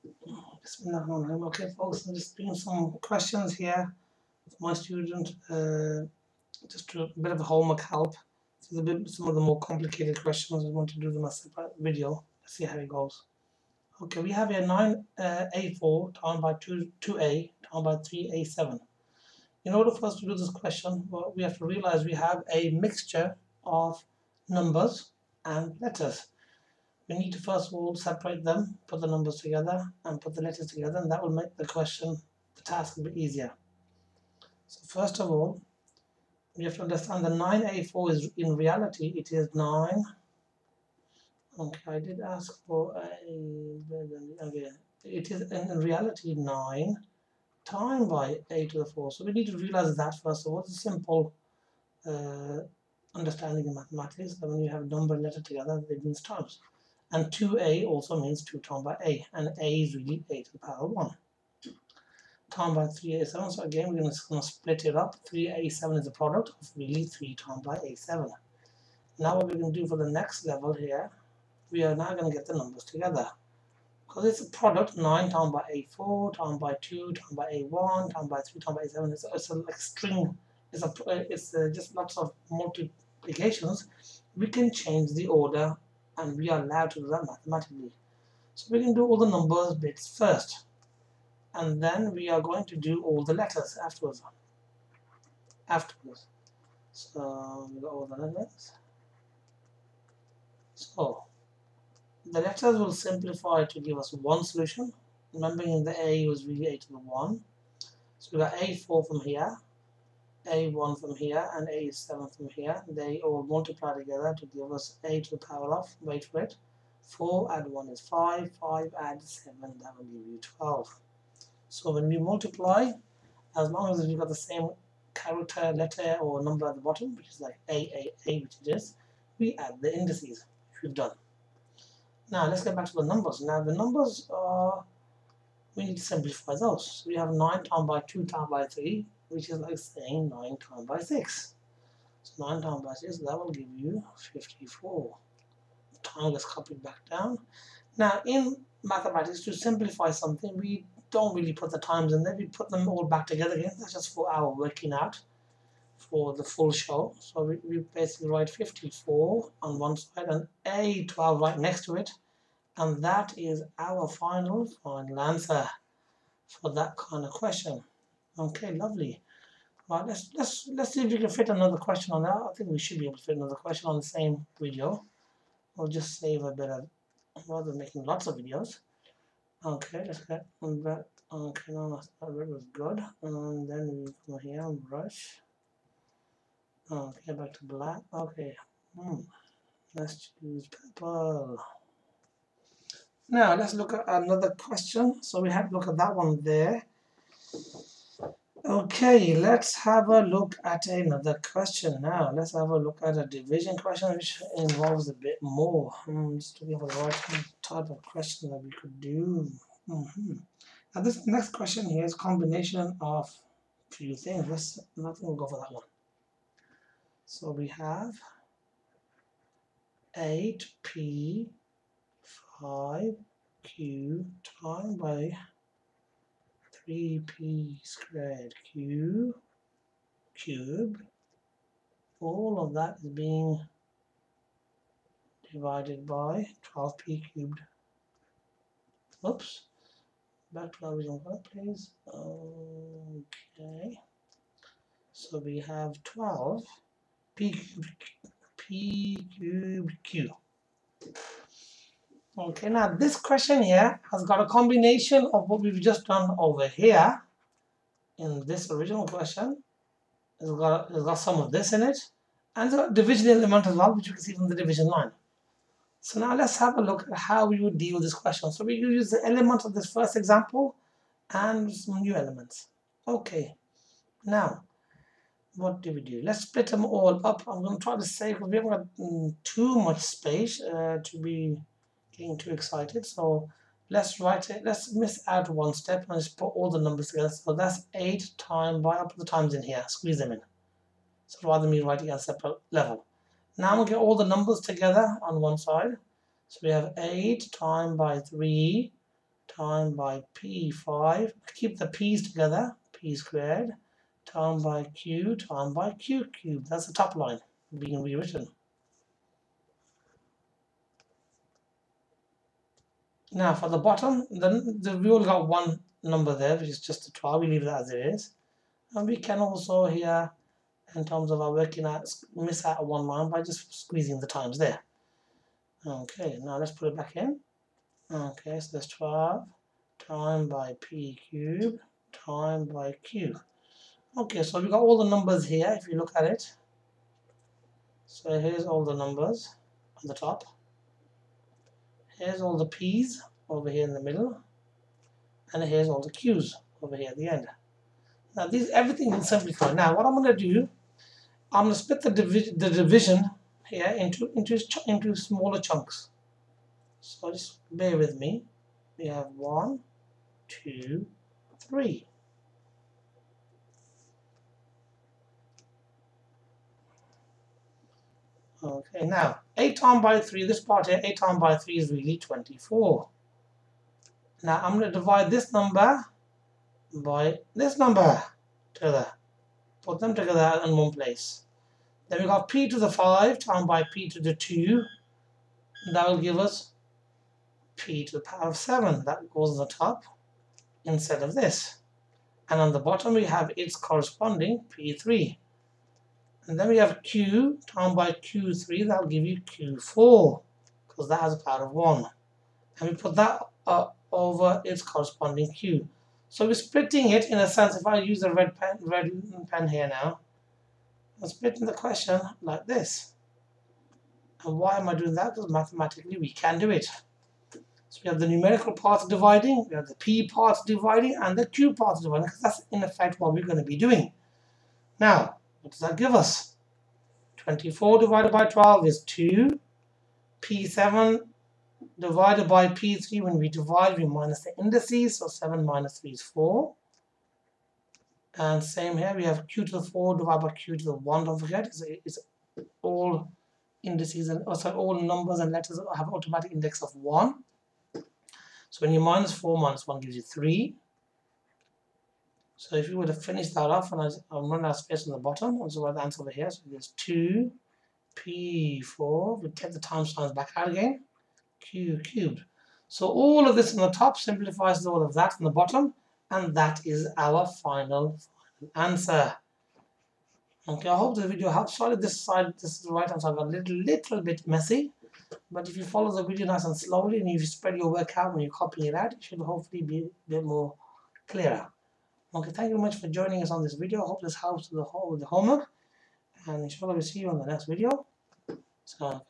Bismillahirrahmanirrahim. Okay, folks, I'm just doing some questions here for my student. Just a bit of a homework help. This is a bit some of the more complicated questions. I want to do them as a separate video. Let's see how it goes. Okay, we have here 9A4 times by 2A times by 3A7. In order for us to do this question, well, we have to realize we have a mixture of numbers and letters. We need to first of all separate them, put the numbers together and put the letters together, and that will make the task a bit easier. So first of all, we have to understand the 9A4 is in reality, it is 9. Okay, I did ask for okay, it is in reality 9 times by a to the 4. So we need to realize that first of all. It's a simple understanding in mathematics that when you have number and letter together, it means times. And 2a also means 2 times by a, and a is really a to the power 1. Times by 3a7, so again we're going to split it up. 3a7 is the product of really 3 times by a7. Now what we're going to do for the next level here, we are now going to get the numbers together. Because it's a product, 9 times by a4, times by 2, times by a1, times by 3, times by a7. It's a like string, it's just lots of multiplications. We can change the order and we are allowed to do that mathematically. So we can do all the numbers bits first, and then we are going to do all the letters afterwards. So we got all the letters. So the letters will simplify to give us one solution. Remembering the a was really a to the 1. So we got a4 from here, a1 from here, and a7 from here. They all multiply together to give us a to the power of, wait for it, 4 add 1 is 5, 5 add 7, that will give you 12. So when we multiply, as long as we've got the same character, letter, or number at the bottom, which is like a, which it is, we add the indices, which we've done. Now let's get back to the numbers. Now the numbers, we need to simplify those. So we have 9 times by 2 times by 3, which is like saying 9 times by 6. So 9 times by 6, that will give you 54. The time gets copied back down. Now in mathematics, to simplify something, we don't really put the times in there. We put them all back together again. That's just for our working out for the full show. So we basically write 54 on one side and a12 right next to it, and that is our final answer for that kind of question. Okay, lovely. Right, let's see if we can fit another question on that. I think we should be able to fit another question on the same video. We'll just save a bit of, rather than making lots of videos. Okay, let's get that. Okay, no, that was good. And then we go here and brush. Okay, back to black. Okay, let's choose purple. Now let's look at another question. So we have to look at that one there. Okay, let's have a look at another question now. Let's have a look at a division question, which involves a bit more. Just looking for the right type of question that we could do. Now this next question here is combination of a few things. We'll go for that one. So we have 8p 5q times by 3p squared q cubed. All of that is being divided by 12p cubed. Oops. Back to our original part, please. Okay. So we have 12 p cubed q. Okay, now this question here has got a combination of what we've just done over here in this original question. It's got some of this in it, and it's got a division element as well, which you can see from the division line. So now let's have a look at how we would deal with this question. So we use the elements of this first example and some new elements. Okay, now what do we do? Let's split them all up. I'm going to try to save, because we haven't got too much space to be getting too excited. So let's write it. Let's miss out one step and just put all the numbers together. So that's 8 times by, I'll put the times in here, squeeze them in. So rather than me writing at a separate level. Now I'm going to get all the numbers together on one side. So we have 8 times by 3 times by p5, keep the p's together, p squared, times by q times by q cubed. That's the top line being rewritten. Now for the bottom, we only got one number there, which is just the 12. We leave that as it is. And we can also here, in terms of our working out, miss out one line by just squeezing the times there. Okay, now let's put it back in. Okay, so that's 12 times by p cubed times by q. Okay, so we got all the numbers here if you look at it. So here's all the numbers on the top. Here's all the p's over here in the middle. And here's all the q's over here at the end. Now everything is simplified. Now what I'm going to do, I'm going to split the division here into smaller chunks. So just bear with me. We have 1, 2, 3. Okay, now 8 times by 3, this part here, 8 times by 3 is really 24. Now I'm going to divide this number by this number together. Put them together in one place. Then we got p to the 5 times by p to the 2. That will give us p to the power of 7. That goes on the top instead of this. And on the bottom we have its corresponding p3. And then we have q times by q3. That will give you q4 because that has a power of 1. And we put that over its corresponding q. So we're splitting it in a sense. If I use a red pen here now, I'm splitting the question like this. And why am I doing that? Because mathematically we can do it. So we have the numerical part dividing, we have the p part dividing, and the q part dividing, because that's in effect what we're going to be doing. Now, what does that give us? 24 divided by 12 is 2. P7 divided by P3, when we divide, we minus the indices, so 7 minus 3 is 4. And same here, we have q to the 4 divided by q to the 1, don't forget, it's all indices, and also all numbers and letters have automatic index of 1. So when you minus 4 minus 1 gives you 3. So if you were to finish that off, and I'm running out of space on the bottom, also write the answer over here, so there's 2 P4, we take the times signs back out again, q cubed. So all of this on the top simplifies all of that on the bottom, and that is our final answer. Okay, I hope the video helps. Sorry, this is the right hand side got a little bit messy, but if you follow the video nice and slowly, and if you spread your work out when you're copying it out, it should hopefully be a bit more clearer. Okay, thank you very much for joining us on this video. I hope this helps with the homework, and inshallah we'll see you on the next video. So